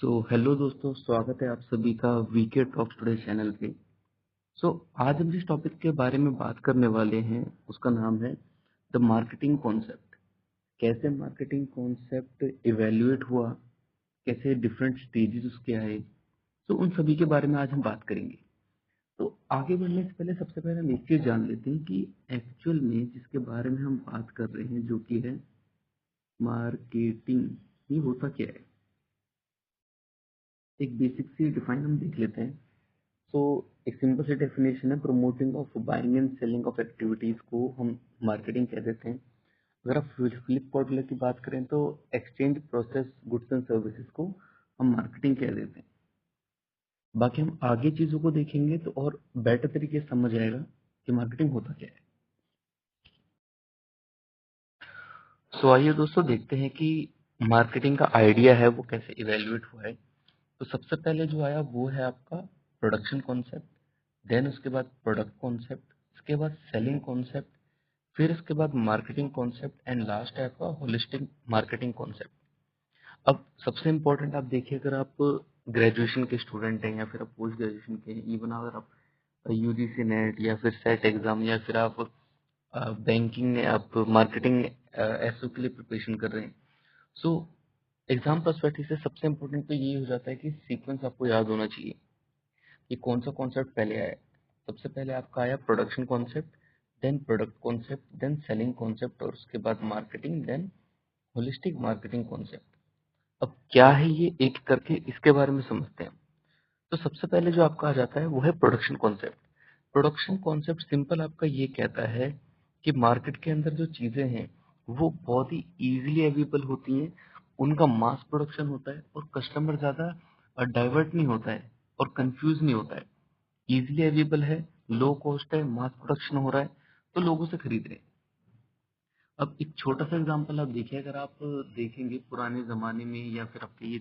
Hello दोस्तों, स्वागत है आप सभी का वीके टॉक्स टुडे चैनल पे। आज हम जिस टॉपिक के बारे में बात करने वाले हैं उसका नाम है द मार्केटिंग कॉन्सेप्ट। कैसे मार्केटिंग कॉन्सेप्ट इवेल्युएट हुआ, कैसे डिफरेंट स्टेजेस उसके आए, उन सभी के बारे में आज हम बात करेंगे। तो आगे बढ़ने से पहले सबसे पहले हम एक चीज जान लेते हैं कि एक्चुअल में जिसके बारे में हम बात कर रहे हैं जो कि है मार्केटिंग, ये होता क्या है। एक बेसिक सी डिफाइन हम देख लेते हैं। सो एक सिंपल सी डेफिनेशन है, promoting of buying and selling of activities को हम मार्केटिंग कह देते हैं। अगर आप फ्लिपकार्ट की बात करें तो exchange process goods and services को हम मार्केटिंग कह देते हैं। बाकी हम आगे चीजों को देखेंगे तो और बेटर तरीके से समझ आएगा कि मार्केटिंग होता क्या है। आइए दोस्तों देखते हैं कि मार्केटिंग का आइडिया है वो कैसे इवेल्युएट हुआ है। तो सबसे पहले जो आया वो है आपका प्रोडक्शन कॉन्सेप्ट, देन उसके बाद प्रोडक्ट कॉन्सेप्ट, इसके बाद सेलिंग कॉन्सेप्ट, फिर इसके बाद मार्केटिंग कॉन्सेप्ट एंड लास्ट है आपका होलिस्टिक मार्केटिंग कॉन्सेप्ट। अब सबसे इम्पोर्टेंट आप देखिए, अगर आप ग्रेजुएशन के स्टूडेंट हैं या फिर आप पोस्ट ग्रेजुएशन के हैं, इवन अगर आप यूजीसी नेट या फिर सेट एग्जाम या फिर आप बैंकिंग में आप मार्केटिंग एसओ के लिए प्रिपरेशन कर रहे हैं, सो एग्जाम पर्सपेक्टिव से सबसे इम्पोर्टेंट तो ये हो जाता है कि सीक्वेंस आपको याद होना चाहिए कि कौन सा कॉन्सेप्ट पहले आया है। सबसे पहले आपका आया production concept, then product concept, then selling concept और उसके बाद marketing, then holistic marketing concept. अब क्या है ये एक करके इसके बारे में समझते हैं। तो सबसे पहले जो आपका आ जाता है वो है production concept. Production concept simple आपका ये कहता है कि मार्केट के अंदर जो चीजें हैं वो बहुत ही इजीली अवेलेबल होती हैं, उनका मास प्रोडक्शन होता है और कस्टमर ज्यादा डाइवर्ट नहीं होता है और कंफ्यूज नहीं होता है। इजीली अवेलेबल है, लो कॉस्ट है, मास प्रोडक्शन हो रहा है, तो लोग उसे खरीद रहे हैं। अब एक छोटा सा एग्जांपल आप देखिए, अगर आप देखेंगे पुराने जमाने में या फिर आपके ये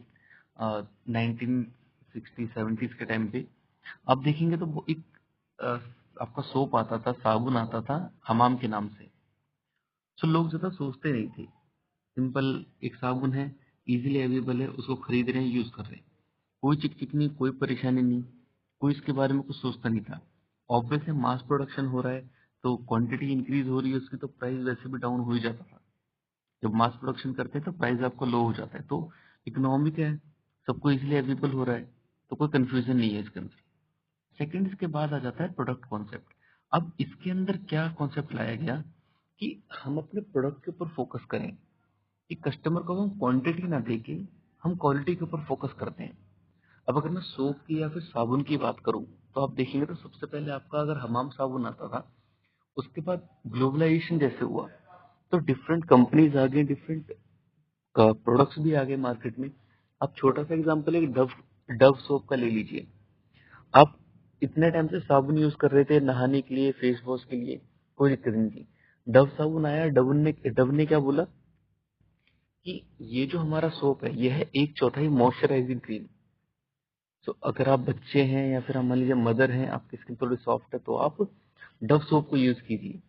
1960-70s के टाइम पे आप देखेंगे तो वो एक अ, आपका सोप आता था, साबुन आता था हमाम के नाम से। तो लोग ज्यादा सोचते नहीं थे, सिंपल एक साबुन है, इजीली अवेलेबल है, उसको खरीद रहे हैं, यूज कर रहे हैं, कोई चिक नहीं, कोई परेशानी नहीं, कोई इसके बारे में कुछ सोचता नहीं था। ऑब्वियस है, मास प्रोडक्शन हो रहा है तो क्वांटिटी इंक्रीज हो रही है उसकी, तो प्राइस वैसे भी डाउन हो ही जाता था। जब मास प्रोडक्शन करते हैं तो प्राइस आपका लो हो जाता है, तो इकोनॉमिक है, सबको इसलिए अवेलेबल हो रहा है, तो कोई कंफ्यूजन नहीं है इसके अंदर। सेकंड इसके बाद आ जाता है प्रोडक्ट कॉन्सेप्ट। अब इसके अंदर क्या कॉन्सेप्ट लाया गया कि हम अपने प्रोडक्ट के ऊपर फोकस करें, कि कस्टमर को हम क्वांटिटी ना देके हम क्वालिटी के ऊपर फोकस करते हैं। अब अगर मैं सोप की या फिर साबुन की बात करूं तो आप देखेंगे तो सबसे पहले आपका अगर हमाम साबुन आता था, उसके बाद ग्लोबलाइजेशन जैसे हुआ तो डिफरेंट कंपनीज आ गई, डिफरेंट प्रोडक्ट्स भी आ गए मार्केट में। आप छोटा सा एग्जांपल एक डव डव सोप का ले लीजिए। आप इतने टाइम से साबुन यूज कर रहे थे नहाने के लिए, फेस वॉश के लिए, कोई दिक्कत नहीं थी। डव साबुन आया, डव ने क्या बोला कि ये जो हमारा सोप है ये है 1/4 मॉइस्चराइजिंग क्रीम। तो अगर आप बच्चे हैं या फिर मान लीजिए मदर हैं, आपकी स्किन थोड़ी सॉफ्ट है, तो आप डव सोप को यूज कीजिए।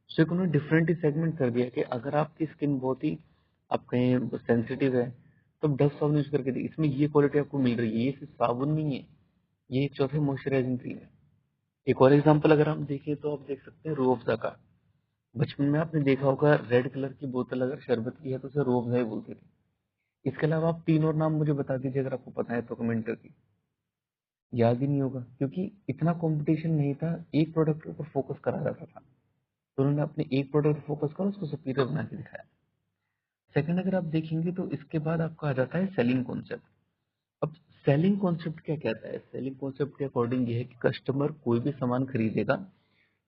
सो एक उन्होंने डिफरेंट ही सेगमेंट कर दिया कि अगर आपकी स्किन बहुत ही आप कहें सेंसिटिव है तो डव साबुन यूज करके देखिए, इसमें ये क्वालिटी आपको मिल रही है, ये सिर्फ साबुन नहीं है, ये 1/4 मॉइस्चराइजिंग क्रीम है। एक और एग्जांपल अगर हम देखें तो आप देख सकते हैं रूह अफ़ज़ा का। बचपन में आपने देखा होगा रेड कलर की बोतल अगर शरबत की है तो उसे रूह अफ़ज़ा ही बोलते थे। इसके अलावा आप 3 और नाम मुझे बता दीजिए, अगर आपको पता है तो कमेंट करके। याद ही नहीं होगा क्योंकि इतना कंपटीशन नहीं था, एक प्रोडक्ट के ऊपर फोकस करा जाता था, तो उन्होंने अपने एक प्रोडक्ट पर फोकस करा, उसको सुपीरियर बना के दिखाया। सेकंड अगर आप देखेंगे तो इसके बाद आपका आ जाता है सेलिंग कॉन्सेप्ट। अब सेलिंग कॉन्सेप्ट क्या कहता है? सेलिंग कॉन्सेप्ट के अकॉर्डिंग ये है कि कस्टमर कोई भी सामान खरीदेगा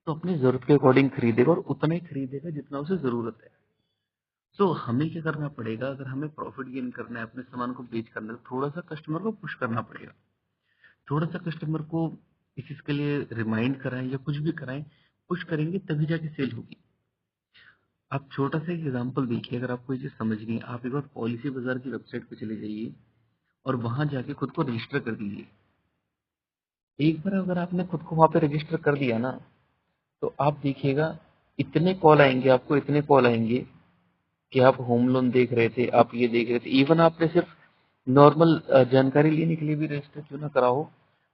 तो अपनी जरूरत के अकॉर्डिंग खरीदेगा और उतना ही खरीदेगा जितना उसे जरूरत है। हमें क्या करना पड़ेगा, अगर हमें प्रॉफिट गेन करना है, अपने सामान को बेच करना है, तो थोड़ा सा कस्टमर को पुश करना पड़ेगा। थोड़ा सा कस्टमर को इस चीज के लिए रिमाइंड कराएं या कुछ भी कराएं, पुश करेंगे तभी जाके सेल होगी। आप छोटा सा एक एग्जांपल देखिए, अगर आपको ये चीज समझ नहीं है, आप एक बार पॉलिसी बाजार की वेबसाइट पे चले जाइए और वहां जाके खुद को रजिस्टर कर दीजिए। एक बार अगर आपने खुद को वहां पे रजिस्टर कर दिया ना, तो आप देखिएगा इतने कॉल आएंगे, आपको इतने कॉल आएंगे कि आप होम लोन देख रहे थे, आप ये देख रहे थे, इवन आपने सिर्फ नॉर्मल जानकारी लेने के लिए भी रजिस्टर क्यों ना करा हो,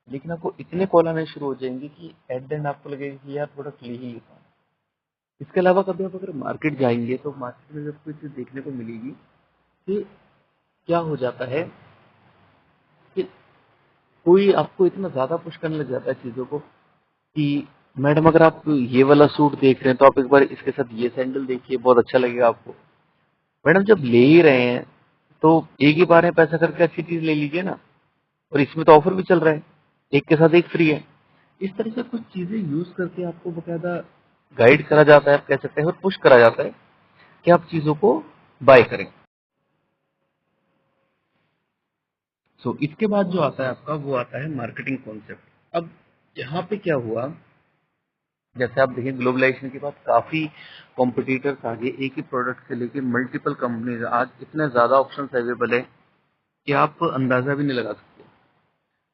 लेकिन आपको इतने कॉल आने शुरू हो जाएंगे कि एट द एंड आपको लगेगा कि यार प्रोडक्ट ले ही लेता हूँ। इसके अलावा कभी आप अगर मार्केट जाएंगे तो मार्केट में आपको एक चीज देखने को मिलेगी कि क्या हो जाता है कि कोई आपको इतना ज्यादा पुश करने लग जाता है चीजों को कि मैडम अगर आप ये वाला सूट देख रहे हैं तो आप एक बार इसके साथ ये सैंडल देखिए, बहुत अच्छा लगेगा आपको। मैडम जब ले ही रहे हैं तो एक ही बार में पैसा करके अच्छी चीज ले लीजिए ना, और इसमें तो ऑफर भी चल रहा है, एक के साथ एक फ्री है। इस तरह से कुछ चीजें यूज करके आपको बकायदा गाइड करा जाता है, आप कह सकते हैं, और पुश करा जाता है कि आप चीजों को बाय करें। इसके बाद जो आता है आपका, वो आता है मार्केटिंग कॉन्सेप्ट। अब यहाँ पे क्या हुआ, जैसे आप देखें ग्लोबलाइजेशन के बाद काफी कॉम्पिटिटर्स आ गए, एक ही प्रोडक्ट से लेके मल्टीपल कंपनीज, आज इतने ज्यादा ऑप्शंस अवेलेबल है कि आप अंदाजा भी नहीं लगा सकते।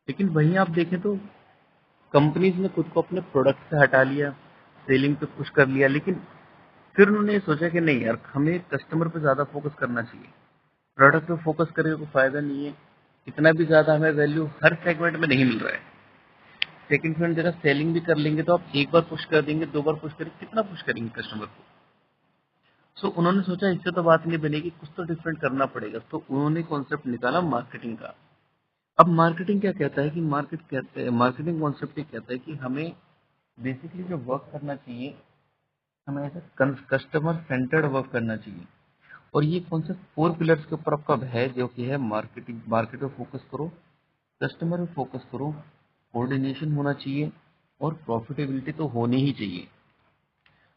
लेकिन वहीं आप देखें तो कंपनीज ने खुद को अपने प्रोडक्ट से हटा लिया, सेलिंग पे पुश कर लिया, लेकिन फिर उन्होंने ये सोचा कि नहीं यार, हमें कस्टमर पे ज्यादा फोकस करना चाहिए। प्रोडक्ट पे फोकस करने को फायदा नहीं है, इतना भी ज्यादा हमें वैल्यू हर सेगमेंट में नहीं मिल रहा है। सेकंड पॉइंट, जरा सेलिंग भी कर लेंगे तो आप एक बार पुश कर देंगे, दो बार पुश करेंगे, कितना पुश करेंगे कस्टमर को। उन्होंने सोचा इससे तो बात नहीं बनेगी, कुछ तो डिफरेंट करना पड़ेगा, तो उन्होंने कॉन्सेप्ट निकाला मार्केटिंग का। अब मार्केटिंग क्या कहता है कि मार्केटिंग कॉन्सेप्ट ये कहता है कि हमें बेसिकली जो वर्क करना चाहिए, हमें ऐसा कस्टमर सेंटर्ड वर्क करना चाहिए। और ये कॉन्सेप्ट 4 पिलर्स के ऊपर आपका है, जो कि है मार्केटिंग, मार्केट पे फोकस करो, कस्टमर पे फोकस करो, कोऑर्डिनेशन होना चाहिए, और प्रॉफिटेबिलिटी तो होनी ही चाहिए।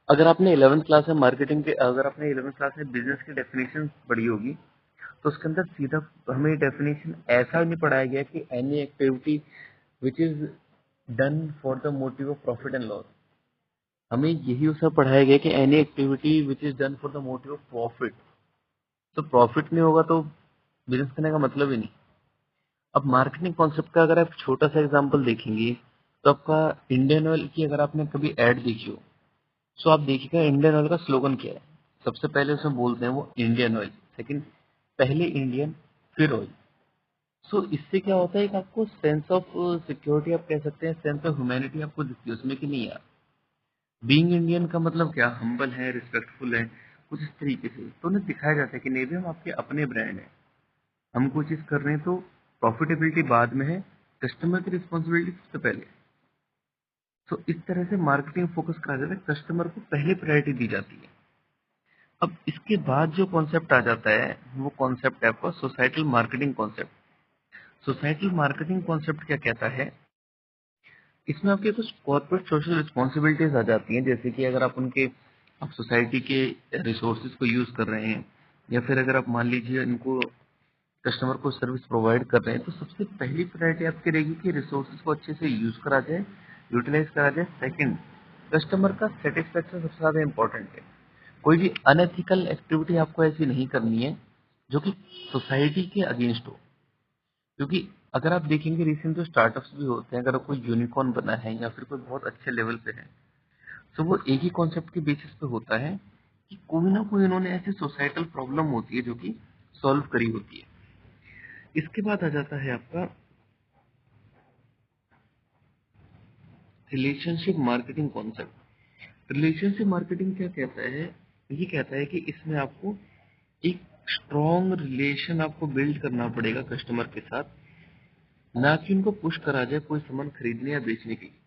अगर आपने 11th क्लास में मार्केटिंग के, अगर आपने 11th क्लास में बिजनेस की डेफिनेशन पढ़ी होगी, तो उसके अंदर सीधा हमें डेफिनेशन ऐसा नहीं पढ़ाया गया कि any activity which is done for the motive of profit and loss. हमें यही उसमें पढ़ाया गया कि any activity which is done for the motive of profit. तो प्रॉफिट नहीं होगा तो बिजनेस करने का मतलब ही नहीं। अब मार्केटिंग कॉन्सेप्ट का अगर आप छोटा सा एग्जांपल देखेंगे, तो आपका इंडियन ऑयल की अगर आपने कभी ऐड देखी हो, सो आप देखिएगा इंडियन ऑयल का स्लोगन क्या है। सबसे पहले उसमें बोलते हैं वो इंडियन ऑयल, सेकंड पहले इंडियन फिर ऑयल। इससे क्या होता है कि आपको सेंस ऑफ सिक्योरिटी, आप कह सकते हैं सेंस ऑफ ह्यूमैनिटी आपको दिखती है उसमें कि नहीं यार, बीइंग इंडियन का मतलब क्या, हम्बल है, रिस्पेक्टफुल है, कुछ इस तरीके से। तो उन्हें दिखाया जाता है कि नहीं भी हम आपके अपने ब्रांड है, हम कोई चीज कर रहे हैं तो प्रॉफिटेबिलिटी बाद में है, कस्टमर की रिस्पॉन्सिबिलिटी सबसे पहले। इस तरह से मार्केटिंग फोकस करा जाता है, कस्टमर को पहले प्रायोरिटी दी जाती है। अब इसके बाद जो कॉन्सेप्ट आ जाता है, वो कॉन्सेप्ट है आपका societal marketing concept. Societal marketing concept क्या कहता है, इसमें आपके कुछ कॉर्पोरेट सोशल रिस्पॉन्सिबिलिटीज आ जाती हैं, जैसे कि अगर आप उनके, आप सोसाइटी के रिसोर्सेज को यूज कर रहे हैं, या फिर अगर आप मान लीजिए इनको, कस्टमर को सर्विस प्रोवाइड कर रहे हैं, तो सबसे पहली प्रायोरिटी आपकी रहेगी कि रिसोर्सेज को अच्छे से यूज करा जाए, यूटिलाइज करा जाए। सेकंड, कस्टमर का सेटिस्फेक्शन सबसे ज्यादा इंपॉर्टेंट है। कोई भी अनएथिकल एक्टिविटी आपको ऐसी नहीं करनी है जो कि सोसाइटी के अगेंस्ट हो। क्योंकि अगर आप देखेंगे रिसेंट जो स्टार्टअप्स भी होते हैं, अगर कोई यूनिकॉर्न बना है या फिर कोई बहुत अच्छे लेवल पे है, तो वो एक ही कॉन्सेप्ट के बेसिस पे होता है कि कोई ना कोई उन्होंने ऐसी सोसाइटल प्रॉब्लम होती है जो कि सॉल्व करी होती है। इसके बाद आ जाता है आपका relationship marketing concept. Relationship marketing क्या कहता है, ये कहता है कि इसमें आपको एक स्ट्रॉन्ग रिलेशन आपको बिल्ड करना पड़ेगा कस्टमर के साथ, ना कि उनको पुश करा जाए कोई सामान खरीदने या बेचने के लिए।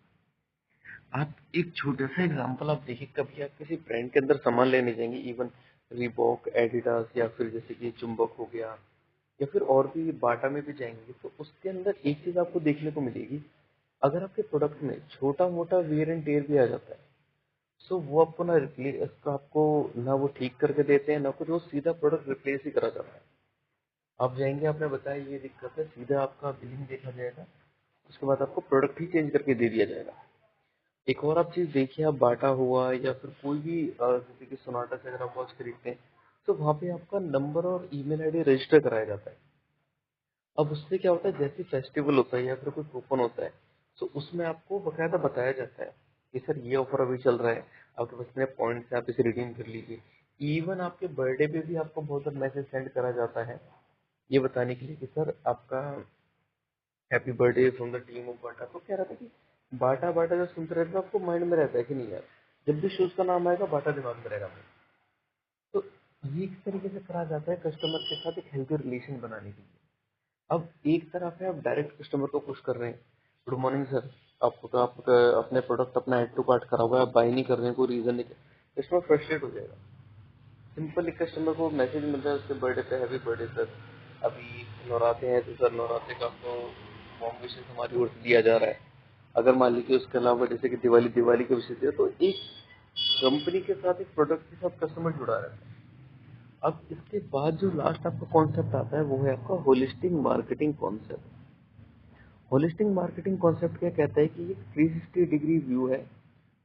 आप एक छोटा सा एग्जांपल आप देखिए, कभी आप किसी ब्रांड के अंदर सामान लेने जाएंगे, इवन रिबॉक, एडिडास, या फिर जैसे कि चुंबक हो गया, या फिर और भी बाटा में भी जाएंगे, तो उसके अंदर एक चीज आपको देखने को मिलेगी, अगर आपके प्रोडक्ट में छोटा मोटा वेयर एंड टेयर भी आ जाता है, वो आपको ना रिप्लेस, इसका आपको ना वो ठीक करके देते हैं, ना कुछ, वो सीधा प्रोडक्ट रिप्लेस ही करा जाता है। आप जाएंगे, आपने बताया ये दिक्कत है, सीधा आपका बिलिंग देखा जाएगा, उसके बाद आपको प्रोडक्ट ही चेंज करके दे दिया जाएगा। एक और आप चीज देखिए, आप बाटा हुआ या फिर कोई भी जैसे कि सोनाटा से अगर आप वॉच खरीदते हैं, तो वहाँ पे आपका नंबर और ईमेल आईडी रजिस्टर कराया जाता है। अब उससे क्या होता है, जैसे फेस्टिवल होता है या फिर कोई कूपन होता है, तो उसमें आपको बकायदा बताया जाता है कि सर ये ऑफर अभी चल रहा है, आपके पास इतने पॉइंट्स हैं, आप इसे रिडीम कर लीजिए। इवन आपके बर्थडे पे भी आपको बहुत सारा मैसेज सेंड करा जाता है ये बताने के लिए कि सर आपका happy birthday from the team of Bata. तो कह रहा था कि बाटा बाटा जब सुनते रहते तो आपको माइंड में रहता है कि नहीं यार, जब भी शूज का नाम आएगा बाटा दिमाग में रहेगा मेरे। तो ये एक तरीके से करा जाता है कस्टमर के साथ एक हेल्दी रिलेशन बनाने के लिए। अब एक तरफ है आप डायरेक्ट कस्टमर को पुश कर रहे हैं, गुड मॉर्निंग सर, आपको तो आप अपने प्रोडक्ट अपना एड टू कार्ट करा हुआ है, आप बाय नहीं कर रहे हैं, कोई रीजन नहीं, कस्टमर फ्रस्ट्रेट हो जाएगा। सिंपल एक कस्टमर को मैसेज मिल रहा है उसके बर्थडे पे, हैप्पी बर्थडे सर, अभी नवराते हैं तो सर नवरात्रे का आपको वार्म विशेस हमारी ओर से दिया जा रहा है। अगर मान लीजिए उसके अलावा जैसे कि दिवाली दिवाली के विषय है, तो एक कंपनी के साथ एक प्रोडक्ट के साथ कस्टमर जुड़ा रहता है। अब इसके बाद जो लास्ट आपका कॉन्सेप्ट आता है वो है आपका holistic marketing concept. Holistic marketing concept क्या कहता है कि ये 360 डिग्री व्यू है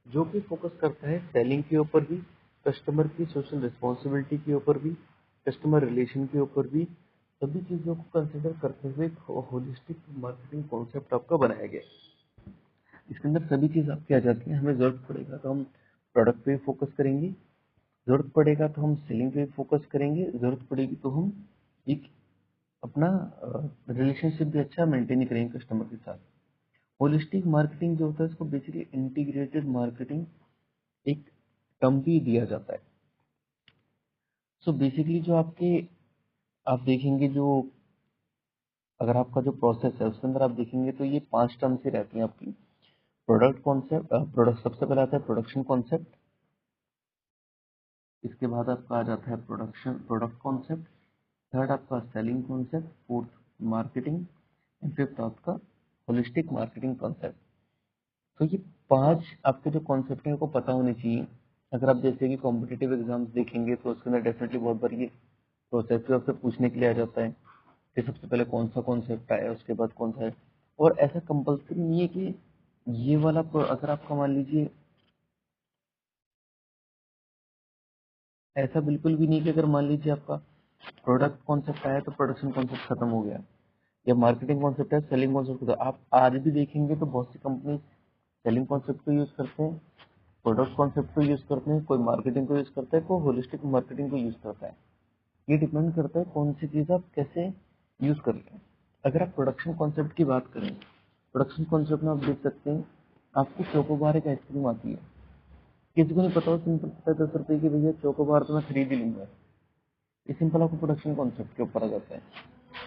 जो कि फोकस करता है सेलिंग के ऊपर भी, कस्टमर की सोशल रिस्पॉन्सिबिलिटी के ऊपर भी, कस्टमर रिलेशन के ऊपर भी, सभी चीजों को कंसिडर करते हुए एक होलिस्टिक मार्केटिंग कॉन्सेप्ट आपका बनाया गया है। इसके अंदर सभी चीज आपकी आ जाती है। हमें जरूरत पड़ेगा तो हम प्रोडक्ट पे फोकस करेंगे, जरूरत पड़ेगा तो हम सेलिंग पे फोकस करेंगे, जरूरत पड़ेगी तो हम एक अपना रिलेशनशिप भी अच्छा मेंटेन करेंगे कस्टमर के साथ। होलिस्टिक मार्केटिंग जो होता है इसको बेसिकली इंटीग्रेटेड मार्केटिंग एक टर्म भी दिया जाता है। सो बेसिकली जो आपके आप देखेंगे जो अगर आपका जो प्रोसेस है उसके अंदर आप देखेंगे तो ये 5 टर्म से रहती हैं आपकी। प्रोडक्ट कॉन्सेप्ट, प्रोडक्ट सबसे पहले आता है प्रोडक्शन कॉन्सेप्ट, इसके बाद आपका आ जाता है प्रोडक्ट कॉन्सेप्ट, थर्ड आपका selling concept, fourth marketing and fifth आपका होलिस्टिक मार्केटिंग कॉन्सेप्ट। तो ये 5 आपके जो कॉन्सेप्ट हैं वो पता होने चाहिए। अगर आप जैसे कि कॉम्पिटिटिव एग्जाम्स देखेंगे तो उसके अंदर डेफिनेटली बहुत बार ये प्रोसेस भी आपसे पूछने के लिए आ जाता है कि सबसे पहले कौन सा कॉन्सेप्ट आया उसके बाद कौन सा है। और ऐसा कंपल्सरी नहीं है कि ये वाला अगर आपका मान लीजिए ऐसा बिल्कुल भी नहीं कि अगर मान लीजिए आपका प्रोडक्ट कॉन्सेप्ट आया तो प्रोडक्शन कॉन्सेप्ट खत्म हो गया, या मार्केटिंग कॉन्सेप्ट है सेलिंग कॉन्सेप्ट होता है। आप आज भी देखेंगे तो बहुत सी कंपनी सेलिंग कॉन्सेप्ट को यूज करते हैं, प्रोडक्ट कॉन्सेप्ट को यूज करते हैं, कोई मार्केटिंग को यूज करता है, कोई होलिस्टिक मार्केटिंग को यूज करता है। ये डिपेंड करता है कौन सी चीज आप कैसे यूज कर रहे हैं। अगर आप प्रोडक्शन कॉन्सेप्ट की बात करें, प्रोडक्शन कॉन्सेप्ट में आप देख सकते हैं आपकी चोकोबार एक आइसक्रीम आती है, किसी को नहीं पता हो, सिंपल पता है 10 रुपए की, भैया चोकोबार तो मैं खरीद ही लूंगा। ये सिंपल आपको प्रोडक्शन कॉन्सेप्ट के ऊपर आ जाता है।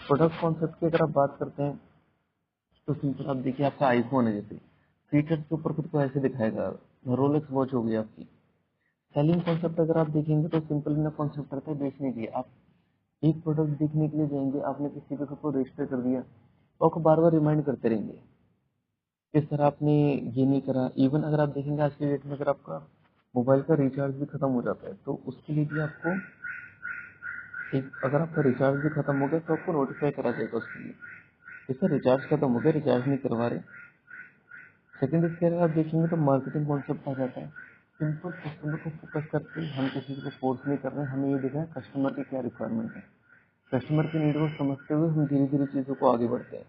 प्रोडक्ट कॉन्सेप्ट की अगर आप बात करते हैं तो सिंपल आप देखिए आपका आईफोन है, जैसे फीचर्स के ऊपर खुद को ऐसे दिखाएगा, रोलेक्स वॉच हो गई आपकी। सेलिंग कॉन्सेप्ट अगर आप देखेंगे तो सिंपल इनका कॉन्सेप्ट रहता है बेचने के लिए। आप एक प्रोडक्ट देखने के लिए जाएंगे, आपने किसी पे सबको रजिस्टर कर दिया तो आपको बार बार रिमाइंड करते रहेंगे किस तरह आपने ये नहीं करा। इवन अगर आप देखेंगे आज के डेट में अगर आपका मोबाइल का रिचार्ज भी खत्म हो जाता है तो उसके लिए भी आपको एक, अगर आपका रिचार्ज भी खत्म हो गया तो आपको नोटिफाई करा जाएगा उसके लिए कि सर रिचार्ज खत्म हो गया, रिचार्ज नहीं करवा रहे। सेकंड इसके अगर आप देखेंगे तो मार्केटिंग कॉन्सेप्ट आ जाता है। सिंपल कस्टमर को फोकस करके हम किसी को फोर्स नहीं कर रहे हैं, हमें ये देखना है कस्टमर की क्या रिक्वायरमेंट है, कस्टमर की नीड को समझते हुए हम धीरे धीरे चीज़ों को आगे बढ़ते हैं।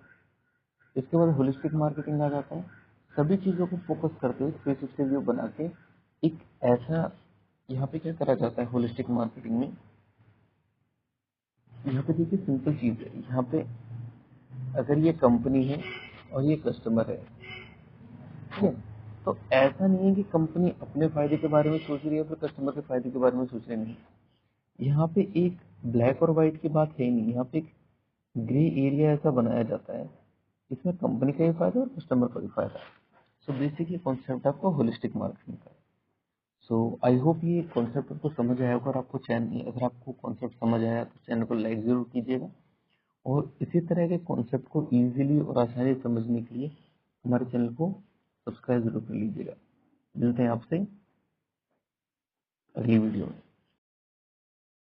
इसके बाद होलिस्टिक मार्केटिंग आ जाता है, सभी चीज़ों को फोकस करते हुए 360 व्यू बना के एक ऐसा, यहाँ पे क्या करा जाता है होलिस्टिक मार्केटिंग में, यहाँ पे देखिए सिंपल चीज़ है। यहाँ पे अगर ये कंपनी है और ये कस्टमर है, ठीक है, तो ऐसा नहीं है कि कंपनी अपने फायदे के बारे में सोच रही है फिर कस्टमर के फायदे के बारे में सोच रही नहीं। यहाँ पे एक ब्लैक और व्हाइट की बात है ही नहीं, यहाँ पे एक ग्रे एरिया ऐसा बनाया जाता है, इसमें कंपनी का भी फायदा और कस्टमर का भी फायदा है। सो बेसिकली कॉन्सेप्ट आपका होलिस्टिक मार्केटिंग का। सो आई होप ये कॉन्सेप्ट आपको समझ आया होगा, और आपको चैनल, अगर आपको कॉन्सेप्ट समझ आया तो चैनल को लाइक जरूर कीजिएगा, और इसी तरह के कॉन्सेप्ट को इजीली और आसानी से समझने के लिए हमारे चैनल को सब्सक्राइब जरूर कर लीजिएगा। मिलते हैं आपसे अगली वीडियो में।